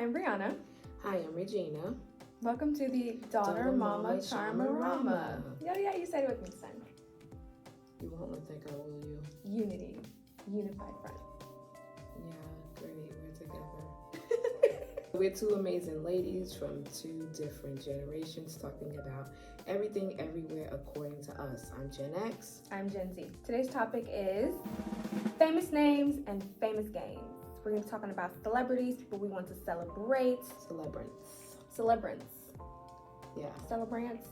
I'm Brianna. Hi, I'm Regina. Welcome to the Daughter Mama Charmarama. Yeah, you said it with me this time. You won't think I will, you? Unity. Unified front. Yeah, great. We're together. We're two amazing ladies from two different generations talking about everything everywhere according to us. I'm Gen X. I'm Gen Z. Today's topic is famous names and famous games. We're going to be talking about celebrities, people we want to celebrate. Celebrants. Yeah. Celebrants.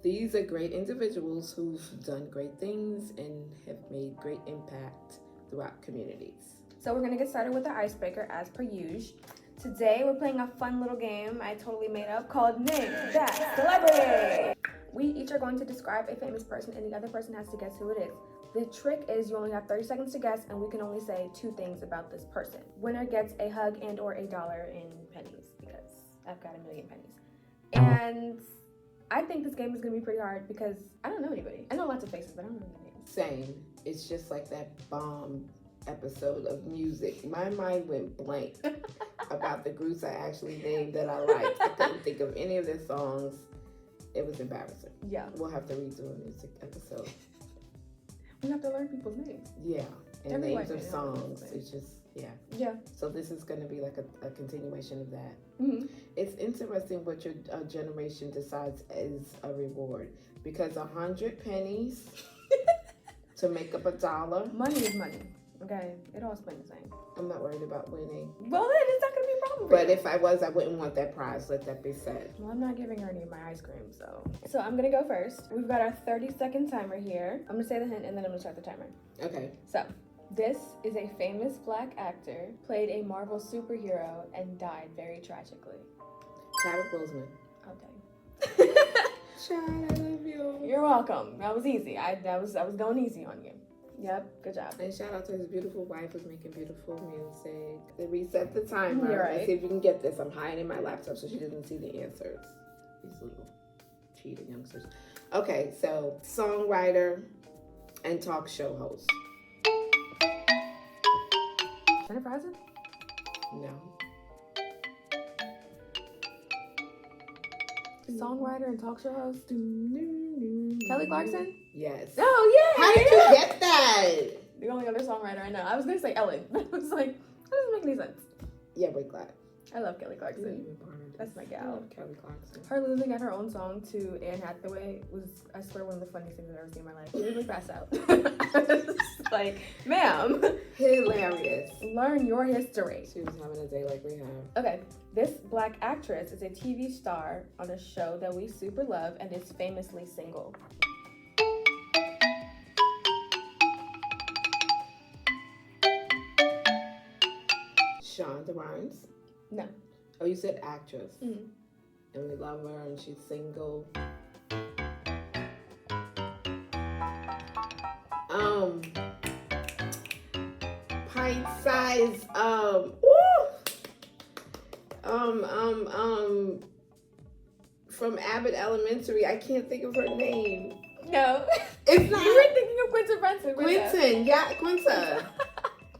These are great individuals who've done great things and have made great impact throughout communities. So we're going to get started with the icebreaker as per usual. Today we're playing a fun little game I totally made up called Name That Celebrity. We each are going to describe a famous person and the other person has to guess who it is. The trick is you only have 30 seconds to guess and we can only say two things about this person. Winner gets a hug and or $1 in pennies because I've got 1,000,000 pennies. And I think this game is going to be pretty hard because I don't know anybody. I know lots of faces, but I don't know any names. Same. It's just like that bomb episode of music. My mind went blank about the groups I actually named that I liked. I couldn't think of any of their songs. It was embarrassing. Yeah. We'll have to redo a music episode. We have to learn people's names. Yeah. And Every names white of man songs. knows It's just, yeah. Yeah. So this is going to be like a continuation of that. Mm-hmm. It's interesting what your generation decides is a reward. Because 100 pennies to make up $1. Money is money. Okay? It all spends the same. I'm not worried about winning. Well, then it's not going to be a problem for But you. if I was, I wouldn't want that prize. Let that be said. Well, I'm not giving her any of my ice cream, so. So I'm gonna go first. We've got our 30-second timer here. I'm gonna say the hint and then I'm gonna start the timer. Okay. So, this is a famous black actor, played a Marvel superhero, and died very tragically. Chadwick Boseman. Okay. Chad, I love you. You're welcome. That was easy. I was going easy on you. Yep, good job. And shout out to his beautiful wife who's making beautiful music. They reset the timer. You're right. Let's see if you can get this. I'm hiding my laptop so she doesn't see the answers. These little cheating youngsters. Okay, so songwriter and talk show host. Jennifer Hudson? No. Songwriter and talk show host? Kelly Clarkson? Yes. Oh, yeah! How did you get that? The only other songwriter I know. I was gonna say Ellen, but I was like, that doesn't make any sense. Yeah, we're glad. I love Kelly Clarkson. That's my gal. I love Kelly Clarkson. Her losing at her own song to Anne Hathaway was, I swear, one of the funniest things I've ever seen in my life. She really passed out. I was like, ma'am, Hilarious. learn your history. She was having a day like we have. Okay, this black actress is a TV star on a show that we super love and is famously single. Shonda Rhimes. No. Oh, you said actress. Mm-hmm. And we love her and she's single. Pint size, from Abbott Elementary. I can't think of her name. No. It's not. You were thinking of Quinta Brunson. Quinton. Yeah, Quinta.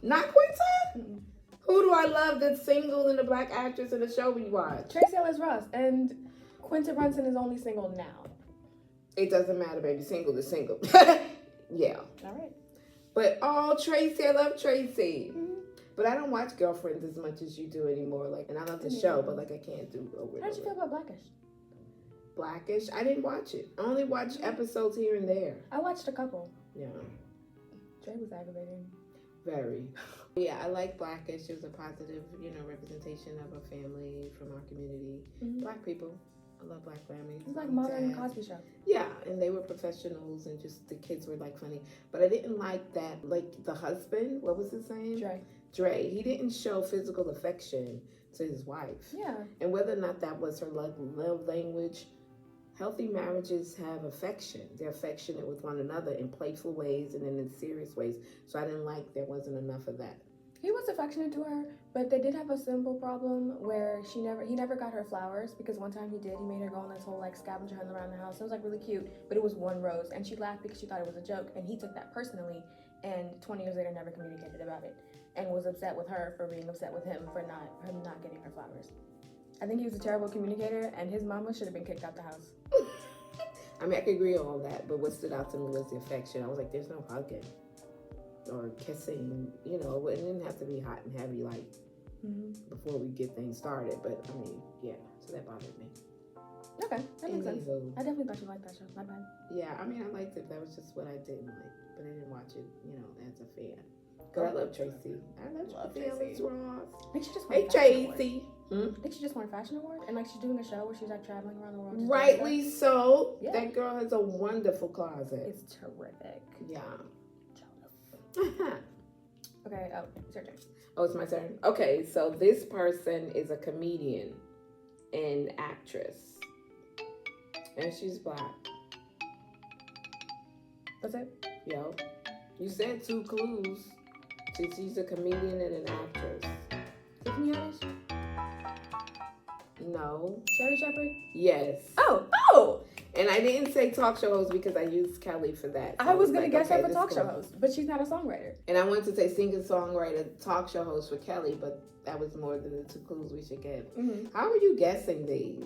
Not Quinta? Mm-mm. Who do I love that's single and a black actress in the show we watch? Tracee Ellis Ross. And Quinta Brunson is only single now. It doesn't matter, baby. Single is single. Yeah. All right. But Tracee, I love Tracee. Mm-hmm. But I don't watch Girlfriends as much as you do anymore. Like, and I love the show, but like I can't do over and How did you feel over. about Blackish? Blackish? I didn't watch it. I only watched episodes here and there. I watched a couple. Yeah. Jay was aggravating. Very. Yeah, I like Blackish. It was a positive, representation of a family from our community. Mm-hmm. Black people. I love black families. It's like modern Cosby Show. Yeah, and they were professionals and just the kids were like funny. But I didn't like that, like the husband, what was his name? Dre. He didn't show physical affection to his wife. Yeah. And whether or not that was her love language, healthy marriages have affection. They're affectionate with one another in playful ways and in serious ways. So I didn't like there wasn't enough of that. He was affectionate to her, but they did have a simple problem where he never got her flowers because one time he made her go on this whole like scavenger hunt around the house. It was like really cute, but it was one rose and she laughed because she thought it was a joke and he took that personally and 20 years later never communicated about it, and was upset with her for being upset with him for not getting her flowers. I think he was a terrible communicator, and his mama should have been kicked out the house. I mean, I could agree on all that, but what stood out to me was the affection. I was like, there's no hugging or kissing, you know, it didn't have to be hot and heavy like before we get things started. But I mean, yeah, so that bothered me. Okay, that makes sense. Anywho, I definitely thought you liked that show. My bad. yeah, I mean, I liked it. That was just what I didn't like, but I didn't watch it, you know, as a fan. Cause I love Tracy. I love Tracy. Ross. I think she just won Hey, a fashion award. Tracy. I think she just won a fashion award, and like she's doing a show where she's like traveling around the world. just doing Rightly so. Yeah. That girl has a wonderful closet. It's terrific. Yeah. Jealous. Okay, it's your turn. Oh, it's my turn. Okay, so this person is a comedian and actress, and she's black. What's it? Yo, you said 2 clues. She's a comedian and an actress. Tiffany Haddish? No. Sherry Shepherd? Yes. Oh! And I didn't say talk show host because I used Kelly for that. So I was gonna like, guess her okay, for this talk show goes. host, but she's not a songwriter. And I wanted to say singer-songwriter, talk show host for Kelly, but that was more than the 2 clues we should give. How are you guessing these?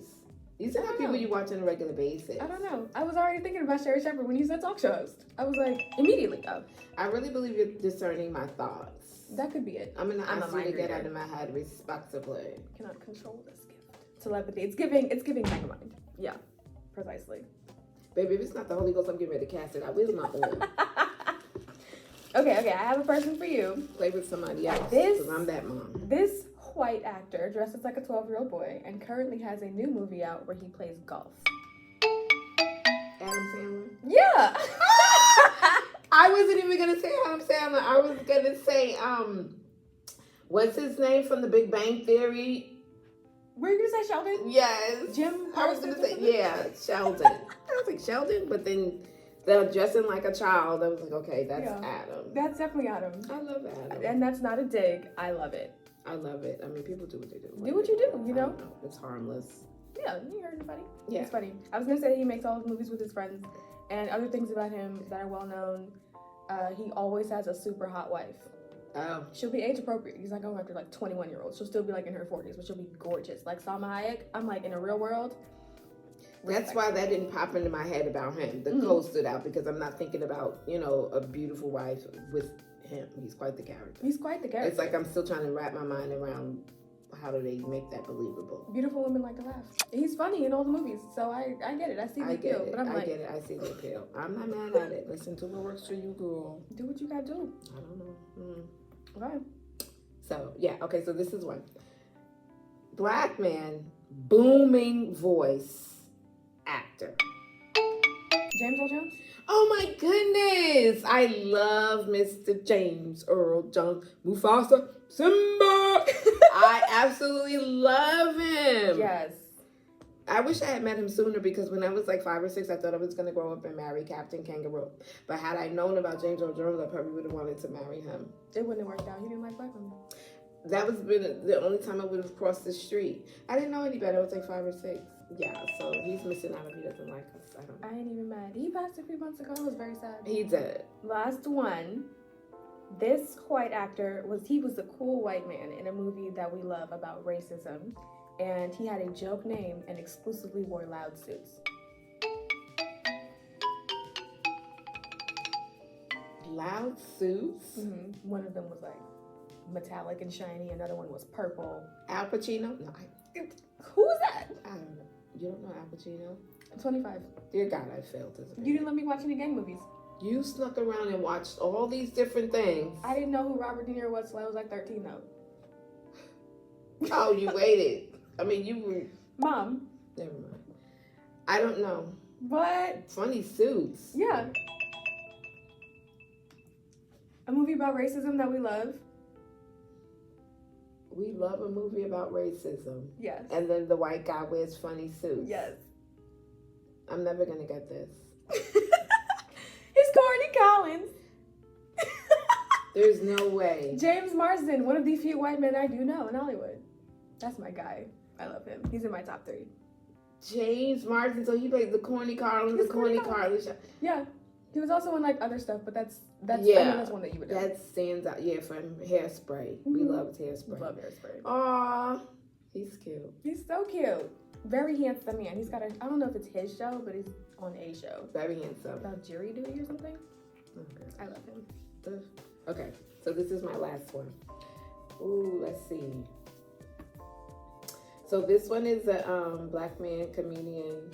These are not people you watch on a regular basis. I don't know. I was already thinking about Sherry Shepherd when you said talk show host. I was like, immediately go. I really believe you're discerning my thoughts. That could be it. I'm gonna I'm ask a you to mind get reader. out of my head respectfully. Cannot control this gift. Telepathy. It's giving Megamind. Yeah, precisely. Baby, if it's not the Holy Ghost, I'm getting ready to cast it out. Where's my oil? Okay, I have a person for you. Play with somebody else. This- Because I'm that mom. This white actor dresses like a 12-year-old boy and currently has a new movie out where he plays golf. Adam Sandler? Yeah! I wasn't even gonna say Adam Sandler. I was gonna say, what's his name from The Big Bang Theory? Were you gonna say Sheldon? Yes. Jim I was gonna Parsons? say, yeah, Sheldon. I was like, Sheldon? But then they're dressing like a child. I was like, okay, that's Yeah. Adam. That's definitely Adam. I love Adam. And that's not a dig. I love it. I love it. I mean, people do what they do. Do what you do, you I know? don't know. It's harmless. Yeah, you heard it funny. Yeah. It's funny. I was gonna say he makes all his movies with his friends, and other things about him that are well known. He always has a super hot wife. Oh. She'll be age appropriate. He's not going after like 21-year-olds. She'll still be like in her 40s, but she'll be gorgeous. Like Salma Hayek. I'm like in a real world. That's why that didn't pop into my head about him. The code stood out because I'm not thinking about, you know, a beautiful wife with him. He's quite the character. He's quite the character. It's like I'm still trying to wrap my mind around how do they make that believable. Beautiful women like to laugh. He's funny in all the movies, so I get it. I see the I get appeal, it. but I'm like, I get it. I see the appeal. I'm not mad at it. Listen to what works for you, girl. do what you gotta do. I don't know. Okay. So, yeah. Okay, so this is one. Black man, booming voice, actor. James Earl Jones. Oh my goodness! I love Mr. James Earl Jones, Mufasa, Simba. I absolutely love him. Yes. I wish I had met him sooner because when I was like 5 or 6, I thought I was going to grow up and marry Captain Kangaroo. But had I known about James Earl Jones, I probably would have wanted to marry him. It wouldn't have worked out. He didn't like black women. That was been the only time I would have crossed the street. I didn't know any better. I was like 5 or 6. Yeah, so he's missing out if he doesn't like us. I don't know. I ain't even mad. He passed a few months ago. I was very sad. He did. Last one. This white actor was the cool white man in a movie that we love about racism. And he had a joke name and exclusively wore loud suits. Loud suits. One of them was like metallic and shiny. Another one was purple. Al Pacino? No, Who is that? I don't know. You don't know Al Pacino? 25. Dear God, I failed as a You parent. didn't let me watch any gang movies. You snuck around and watched all these different things. I didn't know who Robert De Niro was till I was like 13 though. Oh, you waited. I mean, you were... Mom. Never mind. I don't know. What? Funny suits. Yeah. A movie about racism that we love. We love a movie about racism. Yes. And then the white guy wears funny suits. Yes. I'm never going to get this. It's Corny Collins. There's no way. James Marsden, one of the few white men I do know in Hollywood. That's my guy. I love him. He's in my top 3. James Marsden, so he played the corny Carlin, the corny Carlin. Yeah. He was also in like other stuff, but that's I Yeah. know that's one that you would know. That stands out. Yeah, from Hairspray. We Mhm. loved Hairspray. Love Hairspray. Aw, he's cute. He's so cute. Very handsome man. He's got a, I don't know if it's his show, but he's on a show. Very handsome. About jury duty or something. Okay. I love him. Okay, so this is my last one. Ooh, let's see. So this one is a black man comedian,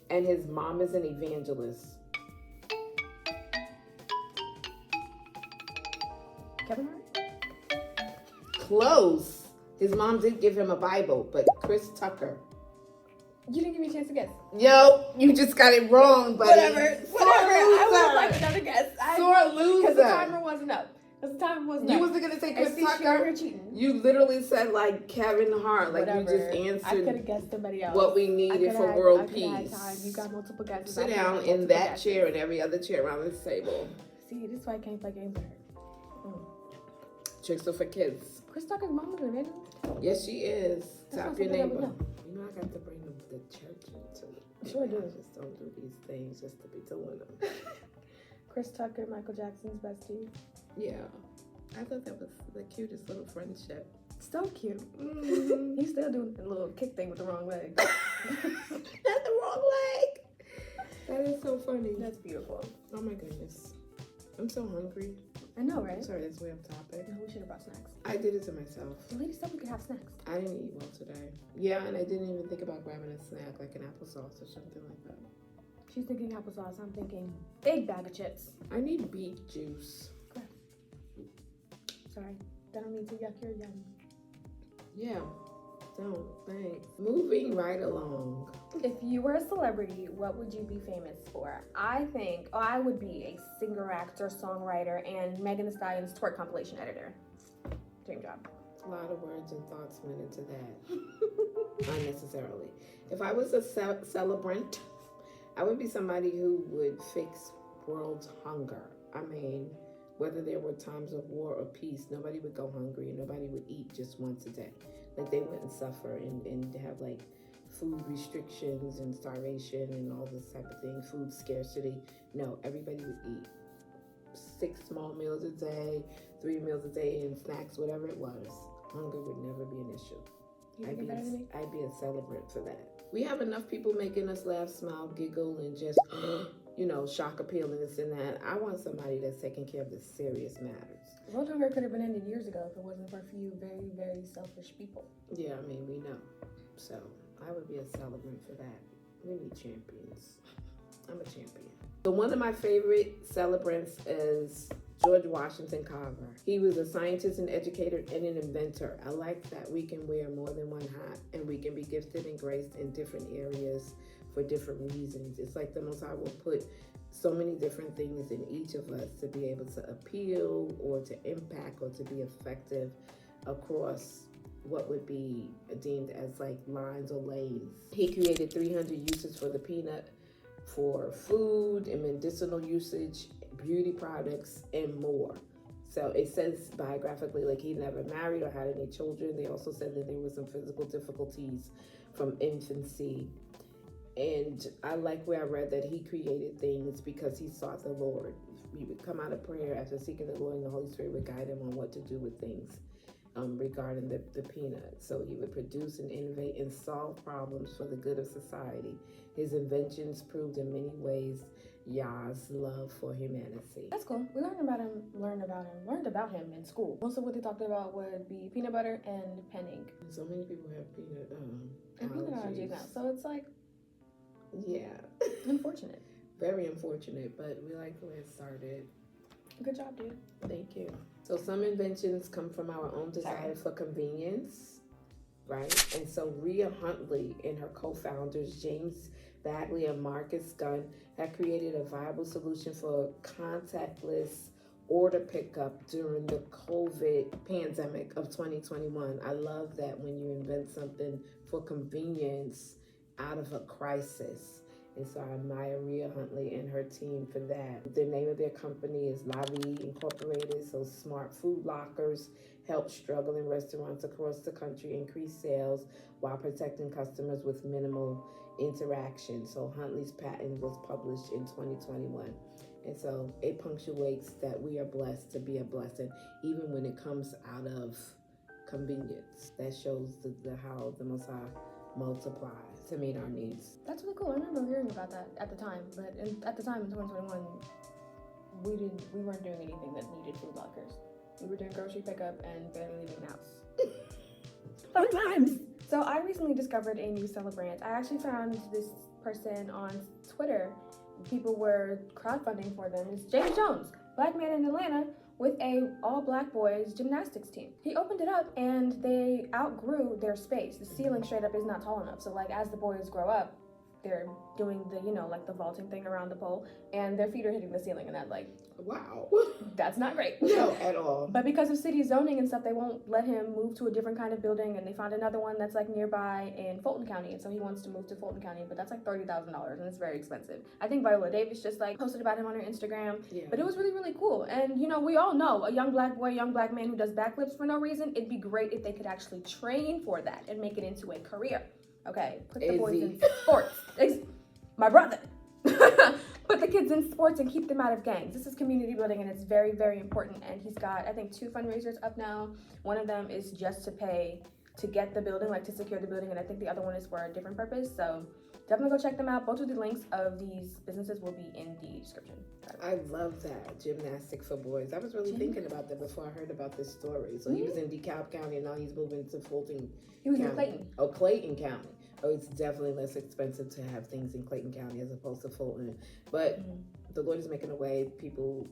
and his mom is an evangelist. Kevin Hart? Close. His mom did give him a Bible, but Chris Tucker. You didn't give me a chance to guess. Yo, you just got it wrong, buddy. Whatever. I would like another guess. Sore loser. Because the timer wasn't up. You wasn't gonna say Chris Tucker. You're cheating. You literally said like Kevin Hart. Like Whatever. you just answered. I could have guessed somebody else. What we needed for world I peace. time. You got multiple guesses. Sit down in that chair and every other chair around this table. See, this is why I can't play games with her. Tricks are for kids. Chris Tucker's mom is an evangelist? Yes, she is. That's Tap not your something I neighbor. would know. You know I got to bring the church into it. Sure do. I just don't do these things just to be doing them. Chris Tucker, Michael Jackson's bestie. Yeah. I thought that was the cutest little friendship. So cute. Mm-hmm. He's still doing the little kick thing with the wrong leg. That's the wrong leg. That is so funny. That's beautiful. Oh my goodness. I'm so hungry. I know, right? I'm sorry, that's way off topic. No, we should have brought snacks. I did it to myself. The lady said we could have snacks. I didn't eat well today. Yeah, and I didn't even think about grabbing a snack like an applesauce or something like that. She's thinking applesauce. I'm thinking big bag of chips. I need beet juice. Sorry. I don't mean to yuck your yum. Yeah. Don't. Thanks. Moving right along. If you were a celebrity, what would you be famous for? I think I would be a singer, actor, songwriter, and Megan Thee Stallion's twerk compilation editor. Dream job. A lot of words and thoughts went into that. Unnecessarily. If I was a celebrant, I would be somebody who would fix world's hunger. I mean, whether there were times of war or peace, nobody would go hungry and nobody would eat just once a day. Like they wouldn't suffer and have like food restrictions and starvation and all this type of thing, food scarcity. No, everybody would eat 6 small meals a day, 3 meals a day, and snacks, whatever it was. Hunger would never be an issue. You think better than me? I'd be a celebrant for that. We have enough people making us laugh, smile, giggle, and just, shock appeal and this and that. I want somebody that's taking care of the serious matters. World hunger could have been ended years ago if it wasn't for a few very, very selfish people. Yeah, I mean, we know. So I would be a celebrant for that. We need champions. I'm a champion. So one of my favorite celebrants is George Washington Carver. He was a scientist, an educator, and an inventor. I like that we can wear more than one hat and we can be gifted and graced in different areas for different reasons. It's like the Most High will put so many different things in each of us to be able to appeal or to impact or to be effective across what would be deemed as like lines or lanes. He created 300 uses for the peanut for food and medicinal usage, beauty products, and more. So it says biographically like he never married or had any children. They also said that there were some physical difficulties from infancy. And I like where I read that he created things because he sought the Lord. He would come out of prayer after seeking the Lord, and the Holy Spirit would guide him on what to do with things regarding the peanut. So he would produce and innovate and solve problems for the good of society. His inventions proved in many ways Yah's love for humanity. That's cool. We learned about him in school. Most of what they talked about would be peanut butter and pen ink. So many people have peanut allergies now. So it's like, yeah, unfortunate. Very unfortunate, but we like the way it started. Good job, dude. Thank you. So some inventions come from our own desire for convenience, right? And so Rhea Huntley and her co-founders, James Bagley and Marcus Gunn, have created a viable solution for contactless order pickup during the COVID pandemic of 2021. I love that when you invent something for convenience out of a crisis. And so I admire Rhea Huntley and her team for that. The name of their company is Lavii Incorporated, so smart food lockers help struggling restaurants across the country increase sales while protecting customers with minimal interaction. So Huntley's patent was published in 2021. And so it punctuates that we are blessed to be a blessing, even when it comes out of convenience. That shows how the Most High multiplies to meet our needs. That's really cool. I remember hearing about that at the time, but at the time in 2021, we weren't doing anything that needed food lockers. We were doing grocery pickup and barely leaving the house. Sometimes. So I recently discovered a new celebrant. I actually found this person on Twitter. People were crowdfunding for them. It's James Jones, black man in Atlanta with a all-black boys gymnastics team. He opened it up and they outgrew their space. The ceiling straight up is not tall enough. So like as the boys grow up, they're doing the, like the vaulting thing around the pole and their feet are hitting the ceiling and that like, wow, that's not great. No, at all. But because of city zoning and stuff, they won't let him move to a different kind of building, and they found another one that's like nearby in Fulton County, and so he wants to move to Fulton County, but that's like $30,000 and it's very expensive. I think Viola Davis just like posted about him on her Instagram, but it was really, really cool. And we all know a young black boy, young black man who does backflips for no reason. It'd be great if they could actually train for that and make it into a career. Okay, put the boys in sports. My brother. Put the kids in sports and keep them out of gangs. This is community building and it's very, very important. And he's got, I think, 2 fundraisers up now. One of them is just to pay to get the building, like to secure the building. And I think the other one is for a different purpose. So definitely go check them out. Both of the links of these businesses will be in the description. I love that. Gymnastics for boys. I was really thinking about that before I heard about this story. So he was in DeKalb County and now he's moving to Fulton He was County. in Clayton. Oh, Clayton County. Oh, it's definitely less expensive to have things in Clayton County as opposed to Fulton. But the Lord is making a way. People,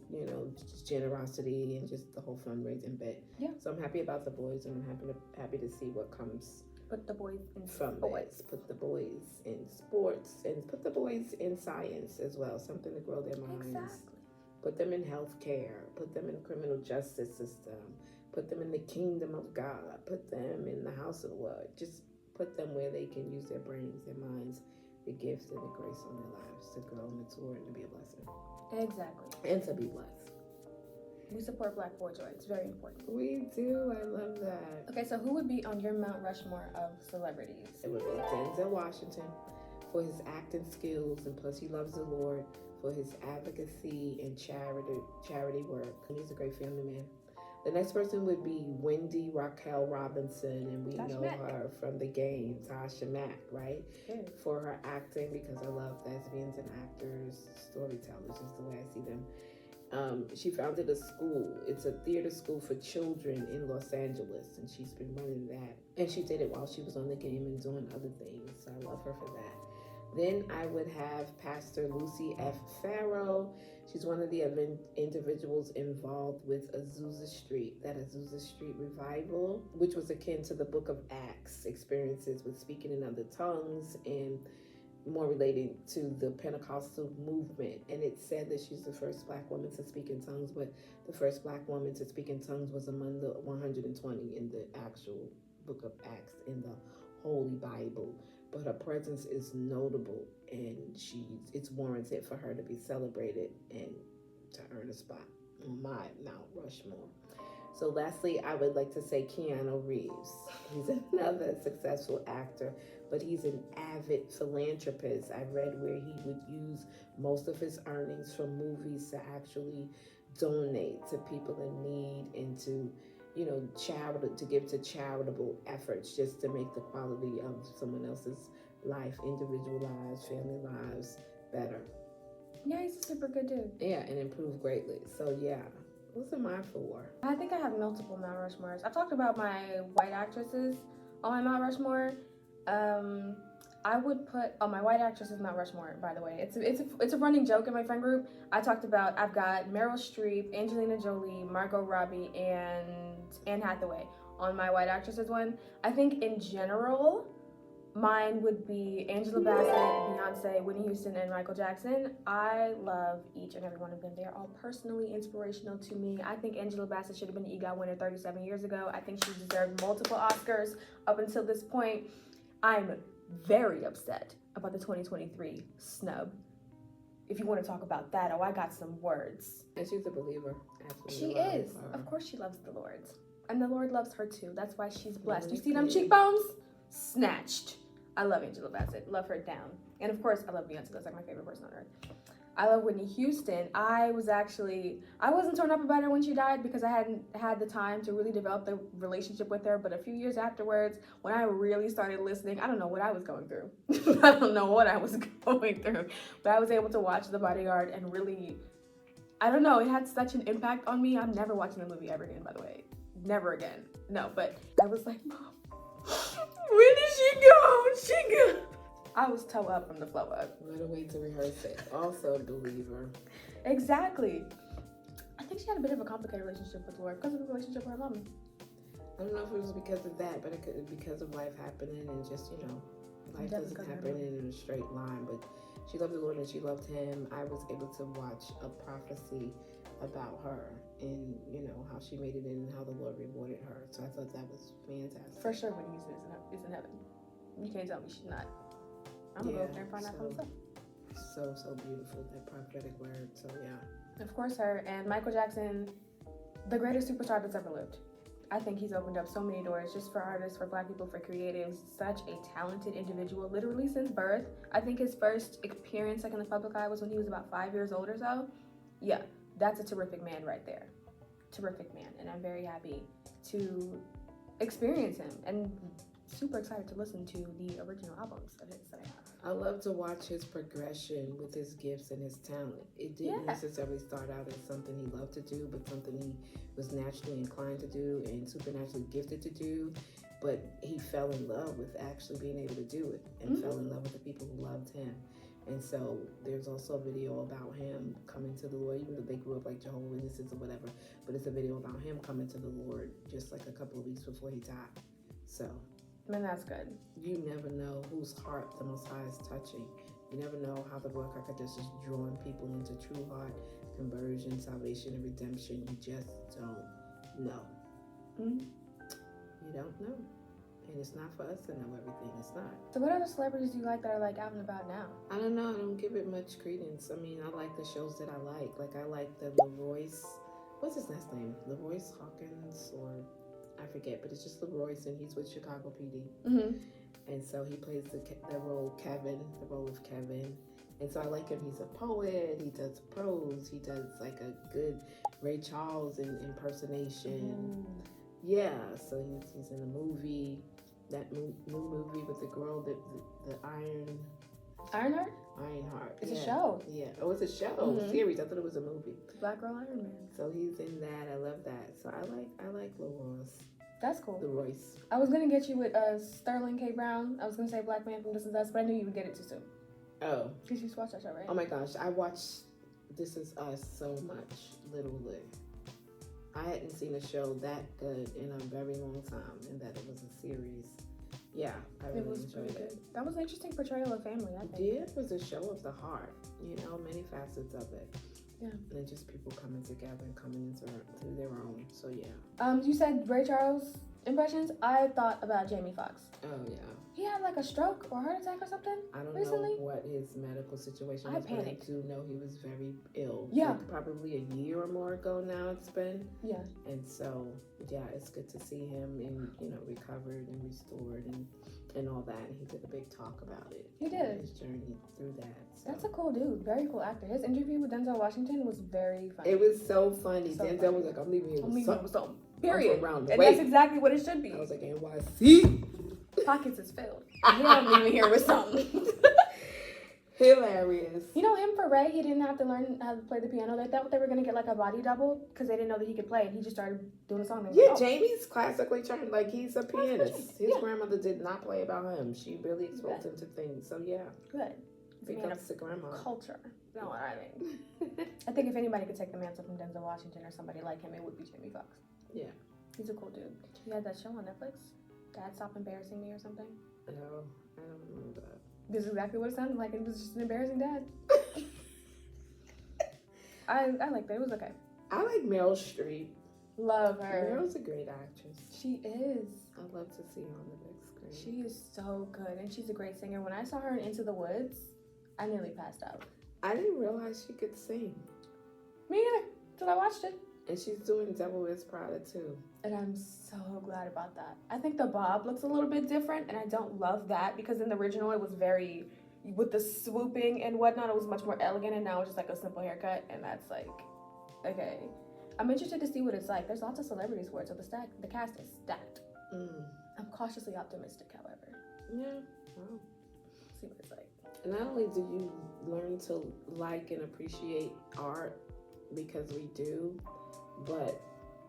just generosity and just the whole fundraising bit. Yeah. So I'm happy about the boys and I'm happy to see what comes. Put the boys in from sports. this. Put the boys in sports and put the boys in science as well. Something to grow their minds. Exactly. Put them in healthcare. Put them in the criminal justice system. Put them in the kingdom of God. Put them in the house of the Lord. Just put them where they can use their brains, their minds, the gifts and the grace on their lives to grow, mature, and to be a blessing. Exactly. And to be blessed. We support Black boy joy. It's very important. We do. I love that. Okay, so who would be on your Mount Rushmore of celebrities? It would be Denzel Washington for his acting skills, and plus he loves the Lord, for his advocacy and charity work. And he's a great family man. The next person would be Wendy Raquel Robinson, and we know her from the game, Tasha Mack, right? Good. For her acting, because I love lesbians and actors, storytellers, is the way I see them. She founded a school. It's a theater school for children in Los Angeles, and she's been running that. And she did it while she was on the game and doing other things, so I love her for that. Then I would have Pastor Lucy F. Farrow. She's one of the individuals involved with Azusa Street, that Azusa Street revival, which was akin to the book of Acts, experiences with speaking in other tongues and more related to the Pentecostal movement. And it said that she's the first Black woman to speak in tongues, but the first Black woman to speak in tongues was among the 120 in the actual book of Acts in the Holy Bible. But her presence is notable, and it's warranted for her to be celebrated and to earn a spot on my Mount Rushmore. So lastly, I would like to say Keanu Reeves. He's another successful actor, but he's an avid philanthropist. I read where he would use most of his earnings from movies to actually donate to people in need and to to give to charitable efforts, just to make the quality of someone else's life, individual lives, family lives better. Yeah, he's a super good dude. Yeah, and improve greatly. So yeah, those are my 4. I think I have multiple Mount Rushmores. I've talked about my white actresses on my Mount Rushmore. I would put my white actresses Mount Rushmore, by the way. It's a running joke in my friend group. I've got Meryl Streep, Angelina Jolie, Margot Robbie, and Anne Hathaway on my white actresses one. I think in general, mine would be Angela Bassett, Beyonce, Whitney Houston, and Michael Jackson. I love each and every one of them. They are all personally inspirational to me. I think Angela Bassett should have been an EGOT winner 37 years ago. I think she deserved multiple Oscars up until this point. I'm very upset about the 2023 snub. If you want to talk about that, I got some words. And she's a believer. Absolutely. She is. Of course she loves the Lord. And the Lord loves her too. That's why she's blessed. You Okay. see them cheekbones? Snatched. I love Angela Bassett. Love her down. And of course, I love Beyonce. That's like my favorite person on earth. I love Whitney Houston. I wasn't torn up about her when she died because I hadn't had the time to really develop the relationship with her. But a few years afterwards, when I really started listening, I don't know what I was going through. I don't know what I was going through. But I was able to watch The Bodyguard and really, I don't know, it had such an impact on me. I'm never watching the movie ever again, by the way. Never again. No, but I was like, Mom, where did she go? I was toe up from the flow up. What a way to rehearse it. Also a believer. Exactly. I think she had a bit of a complicated relationship with Lord because of the relationship with her mom. I don't know if it was because of that, but it could be because of life happening and just, life doesn't happen in a straight line. But she loved the Lord and she loved him. I was able to watch a prophecy about her and, how she made it in and how the Lord rewarded her. So I thought that was fantastic. For sure, Whitney Houston is in heaven. You can't tell me she's not. I'm gonna go up there and find out for myself. So beautiful, that prophetic word. So yeah. Of course, her and Michael Jackson, the greatest superstar that's ever lived. I think he's opened up so many doors just for artists, for Black people, for creatives. Such a talented individual, literally since birth. I think his first appearance in the public eye was when he was about 5 years old or so. Yeah, that's a terrific man right there. Terrific man, and I'm very happy to experience him and super excited to listen to the original albums of his that I have. I love to watch his progression with his gifts and his talent. It didn't necessarily start out as something he loved to do, but something he was naturally inclined to do and supernaturally gifted to do. But he fell in love with actually being able to do it and fell in love with the people who loved him. And so there's also a video about him coming to the Lord, even though they grew up like Jehovah's Witnesses or whatever. But it's a video about him coming to the Lord just like a couple of weeks before he died. So. Man, that's good. You never know whose heart the Most High is touching. You never know how the Lord Kakadash is drawing people into true heart conversion, salvation, and redemption. You just don't know. You don't know. And it's not for us to know everything. It's not. So what other celebrities do you like that are like out and about now? I don't know. I don't give it much credence. I mean, I like the shows that I like. Like, I like the Leroyce. What's his last name? Leroyce Hawkins or... I forget, but it's just Leroyce, and he's with Chicago PD. And so he plays the role of Kevin. And so I like him. He's a poet. He does prose. He does like a good Ray Charles impersonation. Yeah, so he's in a movie, that new movie with the girl, the Ironheart? Ironheart. It's a show. Yeah. Oh, it's a show. Series. I thought it was a movie. Black Girl Iron Man. So he's in that. I love that. So I like Leroyce. That's cool. Leroyce. I was gonna get you with Sterling K. Brown. I was gonna say Black Man from This Is Us, but I knew you would get it too soon. Oh. Because you just watched that show, right? Oh my gosh, I watched This Is Us so much, literally. I hadn't seen a show that good in a very long time, and that it was a series. Yeah, I really enjoyed it. That was an interesting portrayal of family, I think. Yeah, it was a show of the heart, many facets of it. Yeah. And just people coming together and coming into their own. So yeah. You said Ray Charles impressions. I thought about Jamie Foxx. Oh yeah. He had like a stroke or a heart attack or something. I don't recently. know what his medical situation was. I panicked. But I do know he was very ill. Yeah. Like probably a year or more ago now it's been. Yeah. And so yeah, it's good to see him and recovered and restored and all that. And he did a big talk about it. He did. His journey through that. So. That's a cool dude. Very cool actor. His interview with Denzel Washington was very funny. It was so funny. Denzel was like, I'm leaving here with something. Period. Around the and way. That's exactly what it should be. I was like, NYC. Pockets is filled. He don't leave here with something. Hilarious. Him for Ray, he didn't have to learn how to play the piano. They thought they were going to get like a body double because they didn't know that he could play, and he just started doing a song. Yeah, Jamie's classically trained. Like, he's a pianist. His grandmother did not play about him. She really exposed him to things. So, yeah. Good. Big ups to grandma. Culture. You know what I mean? I think if anybody could take the mantle from Denzel Washington or somebody like him, it would be Jamie Foxx. Yeah. He's a cool dude. He had that show on Netflix, Dad Stop Embarrassing Me or something. No, I don't remember that. This is exactly what it sounded like. It was just an embarrassing dad. I like that. It was okay. I like Meryl Streep. Love her. Meryl's a great actress. She is. I love to see her on the big screen. She is so good, and she's a great singer. When I saw her in Into the Woods, I nearly passed out. I didn't realize she could sing. Me either, till I watched it. And she's doing Devil Wears Prada too. And I'm so glad about that. I think the bob looks a little bit different, and I don't love that because in the original it was very, with the swooping and whatnot, it was much more elegant, and now it's just like a simple haircut, and that's like, okay. I'm interested to see what it's like. There's lots of celebrities for it, so the cast is stacked. I'm cautiously optimistic, however. Yeah. Wow. See what it's like. Not only do you learn to like and appreciate art, because we do, but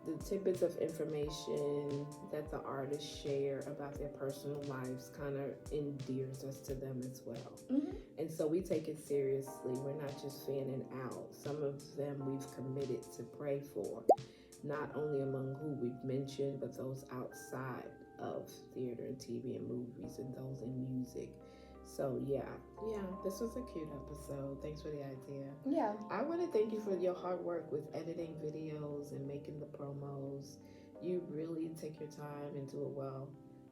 the tidbits of information that the artists share about their personal lives kind of endears us to them as well. And so we take it seriously. We're not just fanning out. Some of them we've committed to pray for, not only among who we've mentioned, but those outside of theater and TV and movies and those in music. So yeah, this was a cute episode. Thanks for the idea. Yeah. I want to thank you for your hard work with editing videos and making the promos. You really take your time and do it well.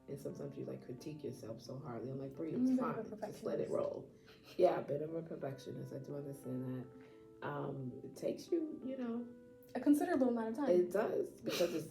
And sometimes you like critique yourself so hardly. I'm like, Brie, it's fine. Just let it roll. Yeah, a bit of a perfectionist. I do understand that. It takes you, a considerable amount of time. It does, because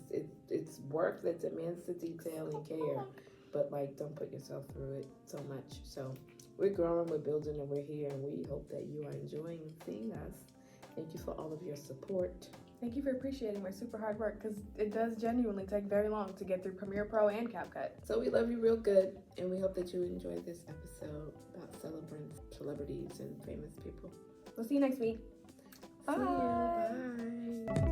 it's work that demands the detail and care. But don't put yourself through it so much. So we're growing, we're building, and we're here, and we hope that you are enjoying seeing us. Thank you for all of your support. Thank you for appreciating my super hard work, because it does genuinely take very long to get through Premiere Pro and CapCut. So we love you real good, and we hope that you enjoyed this episode about celebrities and famous people. We'll see you next week. Bye. See you. Bye.